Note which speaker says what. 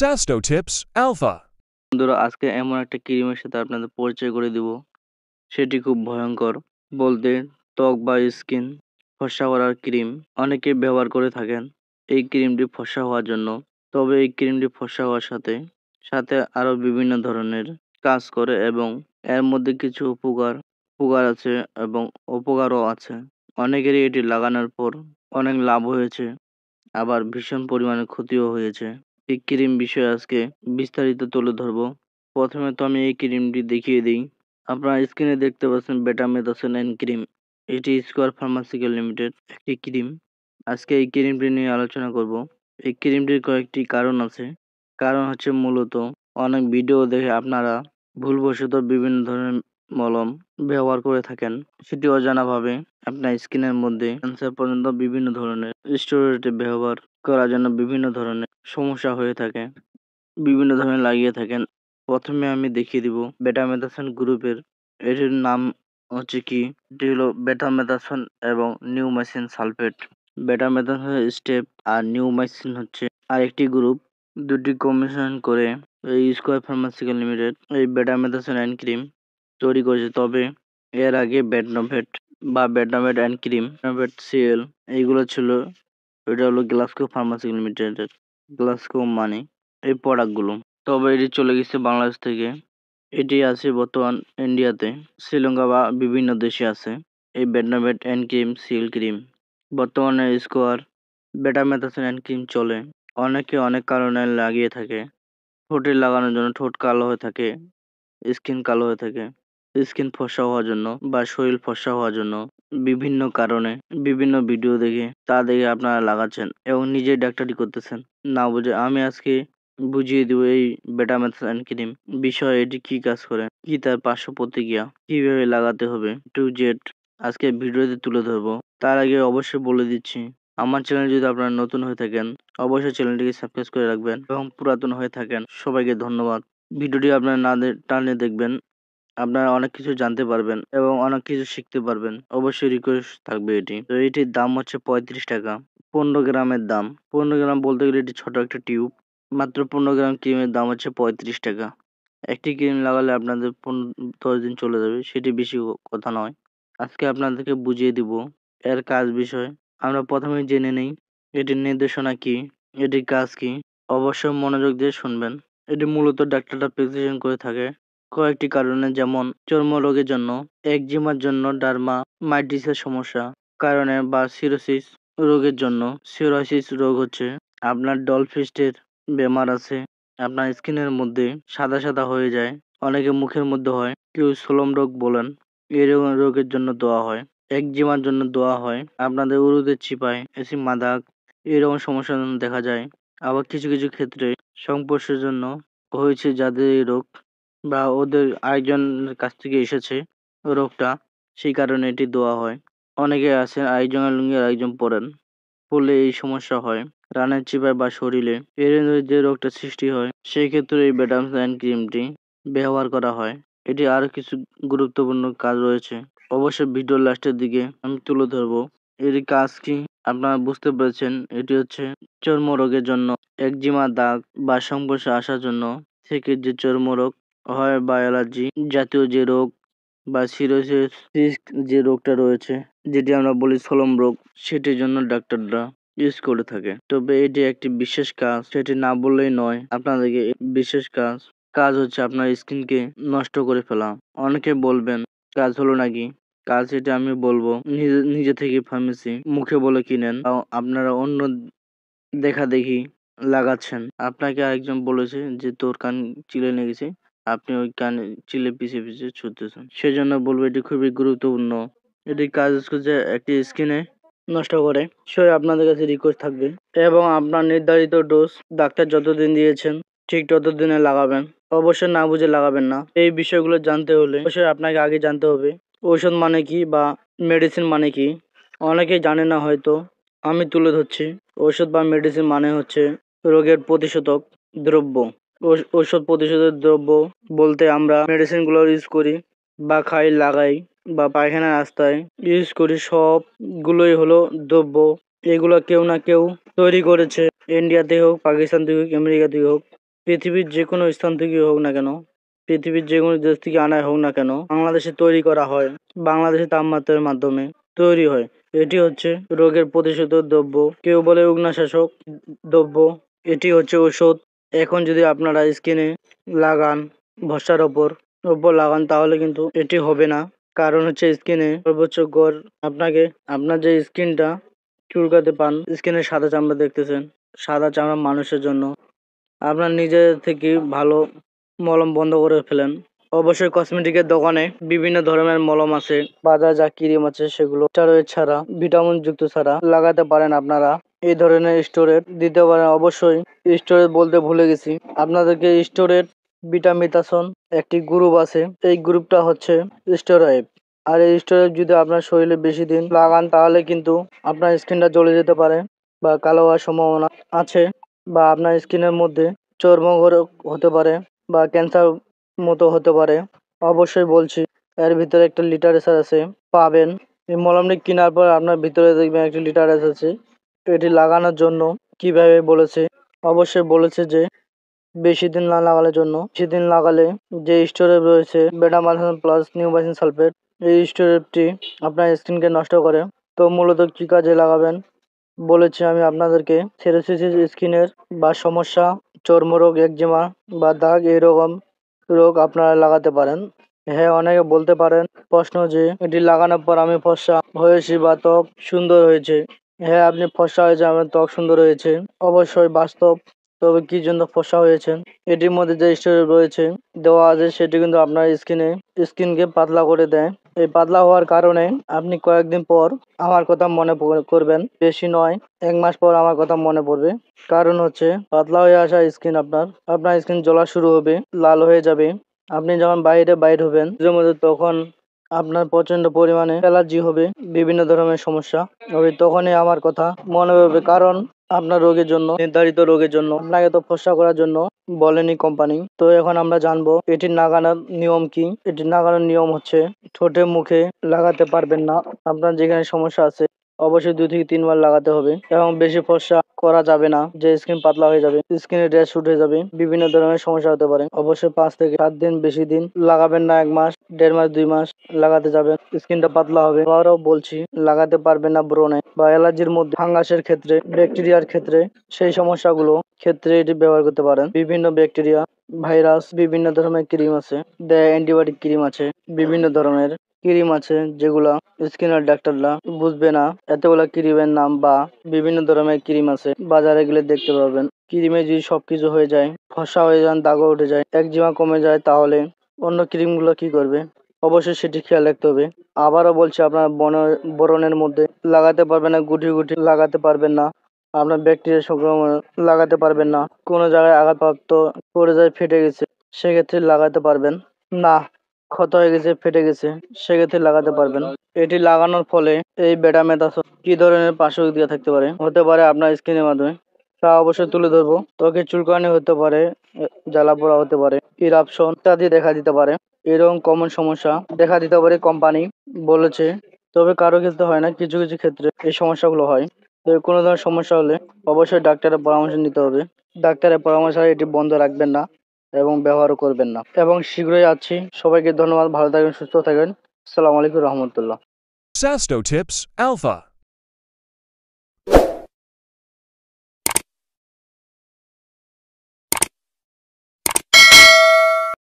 Speaker 1: Sasto Tips Alpha.
Speaker 2: বন্ধুরা, আজকে এমন একটা ক্রিমের সাথে আপনাদের পরিচয় করে দিব, সেটি খুব ভয়ঙ্কর বলতে ত্বক বা স্কিন ফর্সা করার ক্রিম। অনেকে ব্যবহার করে থাকেন এই ক্রিমটি ফর্সা হওয়ার জন্য। তবে এই ক্রিমটি ফর্সা হওয়ার সাথে সাথে আরো বিভিন্ন ধরনের কাজ করে এবং এর মধ্যে কিছু উপকার আছে এবং অপকারও আছে। অনেকেরই এটি লাগানোর পর অনেক লাভ হয়েছে, আবার ভীষণ পরিমাণে ক্ষতিও হয়েছে। এই ক্রিম বিষয়ে আজকে বিস্তারিত তুলে ধরবো। প্রথমে তো আমি এই ক্রিমটি দেখিয়ে দিই। আপনারা স্ক্রিনে দেখতে পাচ্ছেন বেটামেথোসেন ক্রিম। এটি স্কোয়ার ফার্মাসিউটিক্যাল লিমিটেড একটি ক্রিম। আজকে এই ক্রিমটি নিয়ে আলোচনা করব। এই ক্রিমটির কয়েকটি কারণ আছে। কারণ হচ্ছে মূলত অনেক ভিডিও দেখে আপনারা ভুলবশত বিভিন্ন ধরনের মলম ব্যবহার করে থাকেন, সেটি অজানাভাবে আপনার স্কিনের মধ্যে ক্যান্সার পর্যন্ত বিভিন্ন ধরনের স্টেরয়েড ব্যবহার করার জন্য বিভিন্ন ধরনের সমস্যা হয়ে থাকে, বিভিন্ন ধরনের লাগিয়ে থাকেন। প্রথমে আমি দেখিয়ে দিব বেটামেথোসেন গ্রুপের। এটির নাম হচ্ছে কি, এটি হলো বেটামেথোসেন এবং নিউমাইসিন সালফেট। বেটামেথোসেন স্টেপ আর নিউমাইসিন হচ্ছে আরেকটি গ্রুপ। দুটি কম্বিনেশন করে এই স্কোয়ার ফার্মাসিউটিক্যাল লিমিটেড এই বেটামেথোসেন ক্রিম তৈরি করেছে। তবে এর আগে বেটনোভেট বা বেটনোভেট ক্রিম, বেটনোভেট সিএল এইগুলো ছিল। এটা হলো গ্লাস্কো ফার্মাসিউটিক্যাল লিমিটেডের, গ্লাস্কো মানে এই প্রোডাক্টগুলো। তবে এটি চলে গেছে বাংলাদেশ থেকে। এটি আছে বর্তমান ইন্ডিয়াতে, শ্রীলঙ্কা বা বিভিন্ন দেশে আছে এই বেটনোভেট ক্রিম, সিএল ক্রিম। বর্তমানে স্কোয়ার বেটামেথোসেন ক্রিম চলে। অনেকে অনেক কারণে লাগিয়ে থাকে। ঠোঁটে লাগানোর জন্য ঠোঁট কালো হয়ে থাকে, স্কিন কালো হয়ে থাকে, স্কিন ফর্সা হওয়ার জন্য বা শরীর ফর্সা হওয়ার জন্য, বিভিন্ন কারণে বিভিন্ন ভিডিও দেখে আপনারা লাগাচ্ছেন এবং নিজেই ডাক্তারি করতেছেন না বুঝে। আমি আজকে বুঝিয়ে দিব এই বেটামেথোসেন ক্রিম বিষয়ে, এটি কি কাজ করে, কি তার পার্শ্ব প্রতিক্রিয়া, কিভাবে লাগাতে হবে টু জেড আজকে ভিডিওতে তুলে ধরবো। তার আগে অবশ্যই বলে দিচ্ছি, আমার চ্যানেল যদি আপনারা নতুন হয়ে থাকেন অবশ্যই চ্যানেলটিকে সাবস্ক্রাইব করে রাখবেন এবং পুরাতন হয়ে থাকেন সবাইকে ধন্যবাদ। ভিডিওটি আপনারা না টানে দেখবেন, আপনারা অনেক কিছু জানতে পারবেন এবং অনেক কিছু শিখতে পারবেন। অবশ্যই রিকোয়েস্ট থাকবে এটি। তো এটির দাম হচ্ছে 35 টাকা, 15 গ্রামের দাম। 15 গ্রাম বলতে গেলে এটি ছোট একটা টিউব। মাত্র 15 গ্রাম ক্রিমের দাম হচ্ছে 35 টাকা। একটি ক্রিম লাগালে আপনাদের 10 দিন চলে যাবে, সেটি বেশি কথা নয়। আজকে আপনাদেরকে বুঝিয়ে দিব এর কাজ বিষয়। আমরা প্রথমে জেনে নেই এটির নির্দেশনা কি, এটির কাজ কি। অবশ্যই মনোযোগ দিয়ে শুনবেন। এটি মূলত ডাক্তাররা প্রেসক্রিপশন করে থাকে কয়েকটি কারণে, যেমন চর্মরোগের জন্য, একজিমার জন্য, ডার্মামাইটিসের সমস্যা কারণে বা সিরোসিস রোগের জন্য। সিরোসিস রোগ হচ্ছে আপনার ডলফিস্টের বেমার আছে, আপনার স্কিনের মধ্যে সাদা সাদা হয়ে যায়, অনেকে মুখের মধ্যে হয়, কেউ সোলম রোগ বলেন, এই রোগের জন্য দেওয়া হয়। একজিমার জন্য দেওয়া হয় আপনাদের উরুদের চিপায় এসিমা দাগ, এরকম সমস্যা দেখা যায়। আবার কিছু কিছু ক্ষেত্রে সংস্পর্শের জন্য হয়েছে যাদের এই রোগ বা ওদের আরেকজনের কাছ থেকে এসেছে রোগটা, সেই কারণে এটি দেওয়া হয়। অনেকে আছেন আরেকজনের লুঙ্গি আরেকজন পরেন, পড়লে এই সমস্যা হয় রানের চিপায় বা শরীরে, এর যে রোগটা সৃষ্টি হয়, সেই ক্ষেত্রে এই বেটামেথোসেন ক্রিমটি ব্যবহার করা হয়। এটি আরো কিছু গুরুত্বপূর্ণ কাজ রয়েছে, অবশ্যই ভিডিওর লাস্টের দিকে আমি তুলে ধরবো। এর কাজ কি আপনারা বুঝতে পেরেছেন। এটি হচ্ছে চর্মরোগের জন্য, একজিমা দাগ বা সংস্পর্শে আসার জন্য থেকে যে চর্মরোগ হয় বা অ্যালার্জি জাতীয় যে রোগ বা সিরোসিস যে রোগটা রয়েছে, যেটি আমরা বলি সোলম রোগ, সেটির জন্য ডাক্তাররা ইউজ করে থাকে। তবে এটি একটি বিশেষ কাজ, সেটি না বললেই নয় আপনাদেরকে। বিশেষ কাজ হচ্ছে আপনার স্কিনকে নষ্ট করে ফেলা। অনেকে বলবেন কাজ হলো নাকি, কাজ এটা আমি বলবো, নিজে থেকে ফার্মেসি মুখে বলে কিনেন, আপনারা অন্য দেখা দেখি লাগাচ্ছেন। আপনাকে আরেকজন বলেছে যে তোর কান চিলে লেগেছে, আপনি ওই কান চিলে পিছে পিছে ছুটতেছেন। সেজন্য বলবো এটি খুবই গুরুত্বপূর্ণ। এটি কাজ করছে একটি স্কিনে নষ্ট করে। আপনাদের কাছে রিকোয়েস্ট থাকবে এবং আপনার নির্ধারিত ডোজ ডাক্তার যতদিন দিয়েছেন ঠিক ততদিনে লাগাবেন। অবশ্যই না বুঝে লাগাবেন না। এই বিষয়গুলো জানতে হলে অবশ্যই আপনাকে আগে জানতে হবে ঔষধ মানে কি বা মেডিসিন মানে কি। অনেকেই জানে না হয়তো, আমি তুলে ধরছি। ঔষধ বা মেডিসিন মানে হচ্ছে রোগের প্রতিষেধক দ্রব্য। ঔষধ প্রতিষেধক দ্রব্য বলতে আমরা মেডিসিন গুলো ইউজ করি বা খাই, লাগাই বা পায়খানা রাস্তায় ইউজ করি, সবগুলোই হলো দ্রব্য। এগুলো কেউ না কেউ তৈরি করেছে, ইন্ডিয়া থেকে হোক, পাকিস্তান থেকে হোক, আমেরিকা থেকে হোক। পৃথিবীর যে কোনো স্থান থেকে হোক না কেন, পৃথিবীর যে কোনো দেশ থেকে আনাই হোক না কেন, বাংলাদেশে তৈরি করা হয়। বাংলাদেশের তাপমাত্রার মাধ্যমে তৈরি হয়। এটি হচ্ছে রোগের প্রতিষেধক দ্রব্য, কেউ বলে অগ্নিনাশক দ্রব্য। এটি হচ্ছে ঔষধ। এখন যদি আপনারা স্কিনে লাগান, ভরসার ওপর লাগান, তাহলে কিন্তু এটি হবে না। কারণ হচ্ছে স্কিনে সর্বোচ্চ গড় আপনাকে আপনার যে স্কিনটা চুলকাতে পান, স্কিনের সাদা চামড়া দেখতেছেন, সাদা চামড়া মানুষের জন্য আপনার নিজে থেকে ভালো মলম বন্ধ করে ফেলেন। অবশ্যই কসমেটিকের দোকানে বিভিন্ন ধরনের মলম আছে, বাজার যা ক্রিম আছে সেগুলো স্টেরয়েড ছাড়া, ভিটামিন যুক্ত ছাড়া লাগাতে পারেন আপনারা। এই ধরনের স্টেরয়েড দিতে পারেন। অবশ্যই স্টেরয়েড বলতে ভুলে গেছি, আপনাদেরকে স্টেরয়েড ভিটামিতাসন একটি গ্রুপ আছে, এই গ্রুপটা হচ্ছে স্টেরয়েড। আর এই স্টেরয়েড যদি আপনার শরীরে বেশি দিন লাগান, তাহলে কিন্তু আপনার স্কিনটা জ্বলে যেতে পারে বা কালো হওয়ার সম্ভাবনা আছে, বা আপনার স্কিনের মধ্যে চর্মরোগ হতে পারে বা ক্যান্সার মতো হতে পারে। অবশ্যই বলছি, এর ভিতরে একটা লিটারেচার আছে, পাবেন। এই মলমটি কেনার পর আপনার ভিতরে দেখবেন একটি লিটারেচার আছে। এটি লাগানোর জন্য কিভাবে বলেছে, অবশ্যই বলেছে যে বেশি দিন না লাগানোর জন্য। বেশি দিন লাগালে যে স্টোরেজ রয়েছে বেটামাইথেন প্লাস নিউমাইসিন সালফেট, এই স্টোরেজটি আপনার স্কিনকে নষ্ট করে। তো মূলত কি কাজে লাগাবেন বলেছি আমি আপনাদেরকে, সেরোসিস স্কিনের বা সমস্যা, চর্মরোগ, একজিমা বা দাগ, এরকম রোগ আপনারা লাগাতে পারেন। হ্যাঁ, অনেকে বলতে পারেন প্রশ্ন যে এটি লাগানোর পর আমি ফর্সা হয়েছি বা ত্বক সুন্দর হয়েছে। হ্যাঁ, আপনি ফর্সা হয়েছে, আপনার ত্বক সুন্দর হয়েছে, অবশ্যই বাস্তব। তবে কি জন্য ফর্সা হয়েছেন, এটির মধ্যে যে স্টেরয়েড রয়েছে দেওয়া আছে, সেটি কিন্তু আপনার স্কিনকে পাতলা করে দেয়। এই পাতলা হওয়ার কারণে আপনি কয়েকদিন পর আমার কথা মনে করবেন, বেশি নয় 1 মাস পর আমার কথা মনে পড়বে। কারণ হচ্ছে পাতলা হয়ে আসা স্কিন, আপনার স্কিন জ্বলা শুরু হবে, লাল হয়ে যাবে। আপনি যখন বাইর হবেন এর মধ্যে, তখন আপনার প্রচন্ড পরিমাণে অ্যালার্জি হবে, বিভিন্ন ধরনের সমস্যা হবে, তখনই আমার কথা মনে পড়বে। কারণ আপনার রোগের জন্য, নির্ধারিত রোগের জন্য আপনাকে তো ফর্সা করার জন্য বলেনি কোম্পানি। তো এখন আমরা জানবো এটির লাগানোর নিয়ম কি। এটির লাগানোর নিয়ম হচ্ছে ঠোঁটে মুখে লাগাতে পারবেন না। আপনার যেখানে সমস্যা আছে অবশ্যই 2 থেকে 3 বার লাগাতে হবে, এবং বেশি ফর্সা করা যাবে না, যে স্কিন পাতলা হয়ে যাবে, স্কিনে র্যাশ উঠে যাবে, বিভিন্ন ধরনের সমস্যা হতে পারে। অবশ্যই 5 থেকে 7 দিন, বেশি দিন লাগাবেন না। 1 মাস, 1.5 মাস, 2 মাস লাগাতে যাবেন, স্কিনটা পাতলা হবে। আবারও বলছি, লাগাতে পারবেন না ব্রণে বা অ্যালার্জির মধ্যে, ফাঙ্গাসের ক্ষেত্রে, ব্যাকটেরিয়ার ক্ষেত্রে, সেই সমস্যাগুলো ক্ষেত্রে এটি ব্যবহার করতে পারেন। বিভিন্ন ব্যাকটেরিয়া, ভাইরাস, বিভিন্ন ধরনের ক্রিম আছে, অ্যান্টিবায়োটিক ক্রিম আছে, বিভিন্ন ধরনের ক্রিম আছে যেগুলা স্কিনের ডাক্তাররা বুঝবে না এতগুলা ক্রিমের নাম, বা বিভিন্ন ধরনের ক্রিম আছে বাজারে গেলে দেখতে পাবেন। ক্রিমে যদি সবকিছু হয়ে যায়, ফর্সা হয়ে যান, দাগও উঠে যায়, একজিমা কমে যায়, তাহলে অন্য ক্রিমগুলো কি করবে? অবশ্যই সেটি খেয়াল রাখতে হবে। আবারও বলছি, আপনার বরণের মধ্যে লাগাতে পারবেন না, গুটি গুটি লাগাতে পারবেন না, আপনার ব্যাকটেরিয়া সংক্রমণ লাগাতে পারবেন না, কোনো জায়গায় আঘাতপ্রাপ্ত পড়ে যায়, ফেটে গেছে, সেক্ষেত্রে লাগাতে পারবেন না, ক্ষত হয়ে গেছে, ফেটে গেছে, সেক্ষেত্রে লাগাতে পারবেন। এটি লাগানোর ফলে এই বেটামেথাসন কি ধরনের পার্শ্বক্রিয়া থাকতে পারে, হতে পারে আপনার স্কিনের মাধ্যমে, তা অবশ্যই তুলে ধরবো। ত্বকে চুলকানি হতে পারে, জ্বালা পোড়া হতে পারে, ইরাপশন ইত্যাদি দেখা দিতে পারে। এরকম কমন সমস্যা দেখা দিতে পারে, কোম্পানি বলেছে। তবে কারো ক্ষেত্রে হয় না, কিছু কিছু ক্ষেত্রে এই সমস্যাগুলো হয়। তো কোনো ধরনের সমস্যা হলে অবশ্যই ডাক্তারের পরামর্শ নিতে হবে। ডাক্তারের পরামর্শ ছাড়া এটি বন্ধ রাখবেন না এবং ব্যবহারও করবেন না। এবং শীঘ্রই আসছি। সবাইকে ধন্যবাদ, ভালো থাকবেন, সুস্থ থাকবেন। আসসালামু আলাইকুম রহমতুল্লাহ।
Speaker 1: Sasto Tips Alpha.